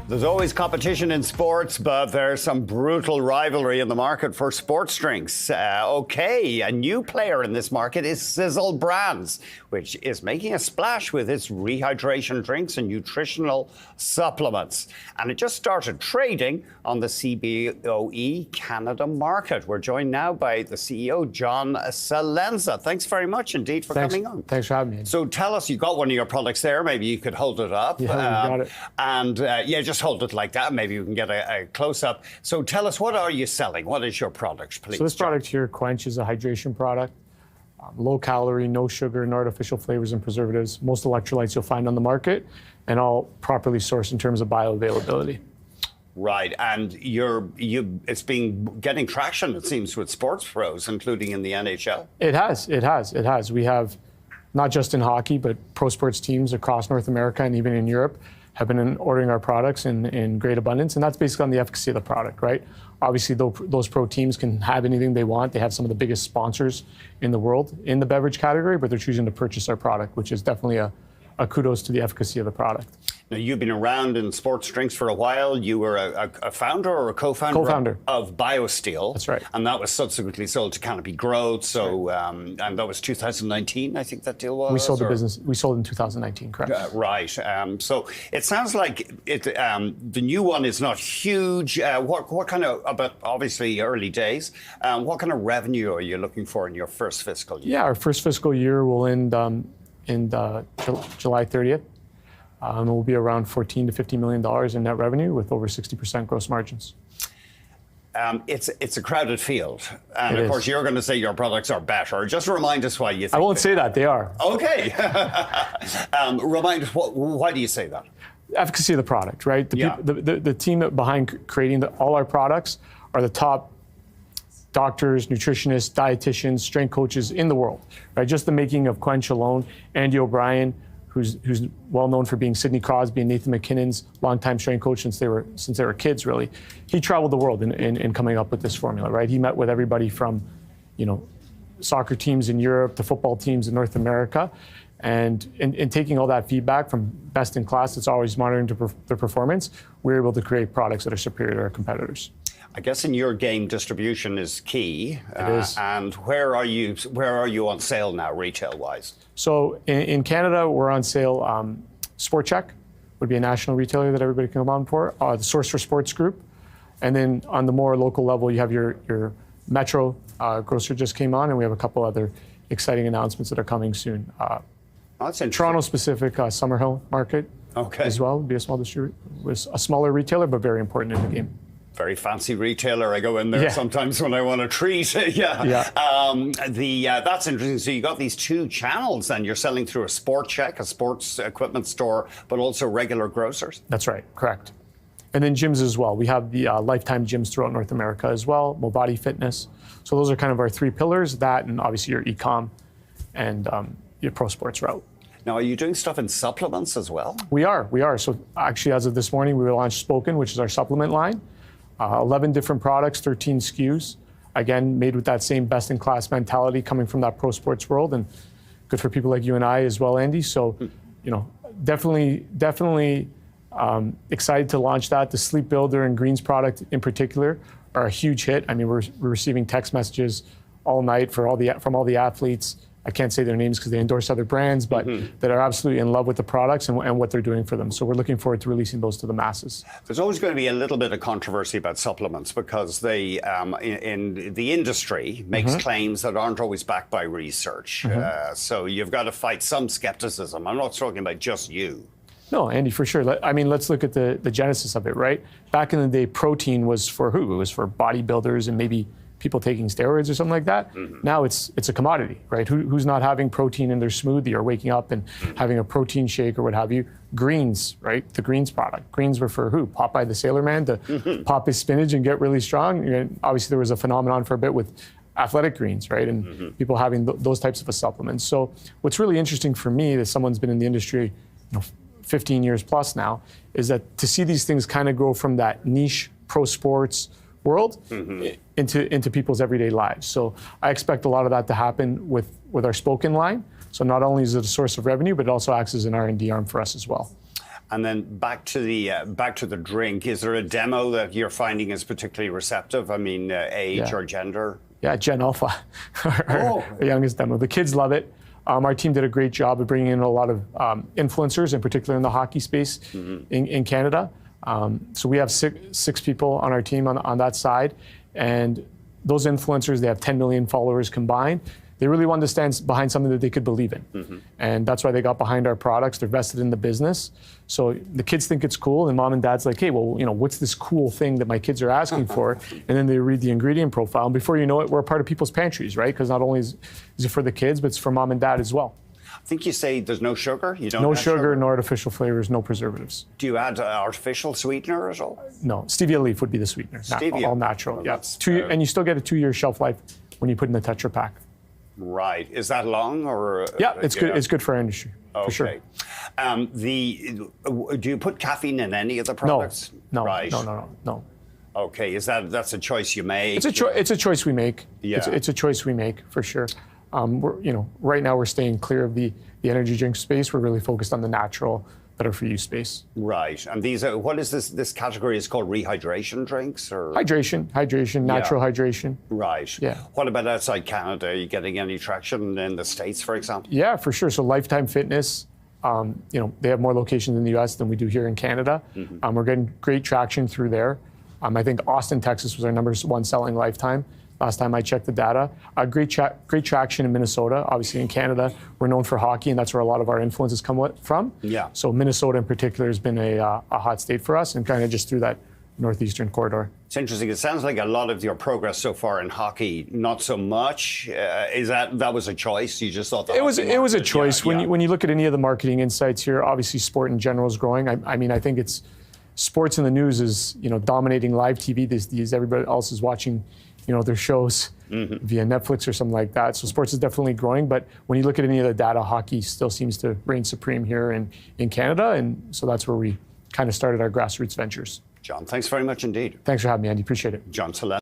There's always competition in sports, but there's some brutal rivalry in the market for sports drinks. A new player in this market is Cizzle Brands, which is making a splash with its rehydration drinks and nutritional supplements. And it just started trading on the CBOE Canada market. We're joined now by the CEO, John Celenza. Thanks very much indeed for coming on. Thanks for having me. So tell us, you got one of your products there. Maybe you could hold it up. Yeah, you got it. And just hold it like that. Maybe we can get a close-up. So tell us, what are you selling? What is your product, please? So this product here, Quench, is a hydration product. Low calorie, no sugar, no artificial flavors and preservatives. Most electrolytes you'll find on the market, and all properly sourced in terms of bioavailability. Right, and it's been getting traction, it seems, with sports pros, including in the NHL. It has. We have, not just in hockey, but pro sports teams across North America and even in Europe have been ordering our products in great abundance, and that's basically on the efficacy of the product, right? Obviously, those pro teams can have anything they want. They have some of the biggest sponsors in the world in the beverage category, but they're choosing to purchase our product, which is definitely a kudos to the efficacy of the product. Now, you've been around in sports drinks for a while. You were a founder or a co-founder of BioSteel. That's right. And that was subsequently sold to Canopy Growth. So, and that was 2019, I think that deal was. We sold the business. We sold in 2019, correct? Right. So it sounds like the new one is not huge. What kind of, but obviously early days, what kind of revenue are you looking for in your first fiscal year? Yeah, our first fiscal year will end in July 30th. And we'll be around $14 to $50 million in net revenue with over 60% gross margins. It's a crowded field. And of It is. course, you're going to say your products are better. Just remind us why you think I won't say that, they are. Okay. Remind us, why do you say that? Efficacy of the product, right? The team behind creating all our products are the top doctors, nutritionists, dietitians, strength coaches in the world, right? Just the making of Quench alone, Andy O'Brien, who's well known for being Sidney Crosby and Nathan McKinnon's longtime strength coach since they were kids, really. He traveled the world in coming up with this formula, right? He met with everybody from, soccer teams in Europe to football teams in North America, and in taking all that feedback from best in class, it's always monitoring their performance. We're able to create products that are superior to our competitors. I guess in your game, distribution is key. It is. And where are you on sale now, retail-wise? So in Canada, we're on sale. Sport Check would be a national retailer that everybody can come on for. The Source for Sports Group. And then on the more local level, you have your Metro grocer just came on, and we have a couple other exciting announcements that are coming soon. That's interesting. Toronto-specific Summerhill market as well would be a small distributor, was a smaller retailer, but very important in the game. Very fancy retailer. I go in there sometimes when I want a treat. That's interesting. So you got these two channels, and you're selling through a Sport Check, a sports equipment store, but also regular grocers. That's right, correct. And then gyms as well. We have the Lifetime gyms throughout North America as well, Mobody Fitness. So those are kind of our three pillars, that and obviously your e-com and your pro sports route. Now, are you doing stuff in supplements as well? We are. So actually, as of this morning, we launched Spoken, which is our supplement line. 11 different products, 13 SKUs. Again, made with that same best-in-class mentality coming from that pro sports world, and good for people like you and I as well, Andy. So, definitely excited to launch that. The Sleep Builder and Greens product in particular are a huge hit. I mean, we're receiving text messages all night from all the athletes. I can't say their names because they endorse other brands, but that are absolutely in love with the products and what they're doing for them. So we're looking forward to releasing those to the masses. There's always going to be a little bit of controversy about supplements because they, in the industry, makes claims that aren't always backed by research. So you've got to fight some skepticism. I'm not talking about just you. No, Andy, for sure. I mean, let's look at the genesis of it, right? Back in the day, protein was for who? It was for bodybuilders and maybe people taking steroids or something like that. Now it's a commodity, right? Who's not having protein in their smoothie or waking up and having a protein shake or what have you? Greens, right? The greens product. Greens were for who? Popeye the Sailor Man to pop his spinach and get really strong. And obviously, there was a phenomenon for a bit with athletic greens, right? And people having those types of supplements. So what's really interesting for me, as someone's been in the industry 15 years plus now, is that to see these things kind of grow from that niche pro sports world into people's everyday lives. So I expect a lot of that to happen with our Spoken line. So not only is it a source of revenue, but it also acts as an R&D arm for us as well. And then back to the drink. Is there a demo that you're finding is particularly receptive? I mean, age or gender? Yeah, Gen Alpha, our youngest demo. The kids love it. Our team did a great job of bringing in a lot of influencers, in particular in the hockey space in Canada. So we have six people on our team on that side. And those influencers, they have 10 million followers combined. They really wanted to stand behind something that they could believe in. And that's why they got behind our products. They're vested in the business. So the kids think it's cool, and mom and dad's like, hey, well, what's this cool thing that my kids are asking for? And then they read the ingredient profile. And before you know it, we're a part of people's pantries, right? Because not only is it for the kids, but it's for mom and dad as well. I think you say there's no sugar? You don't No add sugar, no artificial flavors, no preservatives. Do you add artificial sweetener at all? No, stevia leaf would be the sweetener. Stevia. All natural, Well, yeah. And you still get a 2-year shelf life when you put in the Tetra Pak. Right. Is that long or? Yeah, it's good. It's good for our industry, for sure. Do you put caffeine in any of the products? No. Right. No. Okay. That's a choice you make? It's a choice we make. Yeah. It's a choice we make for sure. Right now we're staying clear of the energy drink space. We're really focused on the natural, better for you space. Right. And these are, what is this category? Is called rehydration drinks or? Hydration, natural hydration. Right. Yeah. What about outside Canada? Are you getting any traction in the States, for example? Yeah, for sure. So Lifetime Fitness, they have more locations in the US than we do here in Canada. We're getting great traction through there. I think Austin, Texas was our #1 selling Lifetime. Last time I checked the data. Great traction in Minnesota. Obviously in Canada, we're known for hockey, and that's where a lot of our influences come from. Yeah. So Minnesota in particular has been a hot state for us, and kind of just through that northeastern corridor. It's interesting. It sounds like a lot of your progress so far in hockey, not so much. Is that was a choice? You just thought it was a choice. When you look at any of the marketing insights here, obviously sport in general is growing. I think it's sports in the news is dominating live TV these days. Everybody else is watching their shows via Netflix or something like that. So sports is definitely growing, but when you look at any of the data, hockey still seems to reign supreme here in Canada, and so that's where we kind of started our grassroots ventures. John, thanks very much indeed. Thanks for having me, Andy. Appreciate it. John Celenza.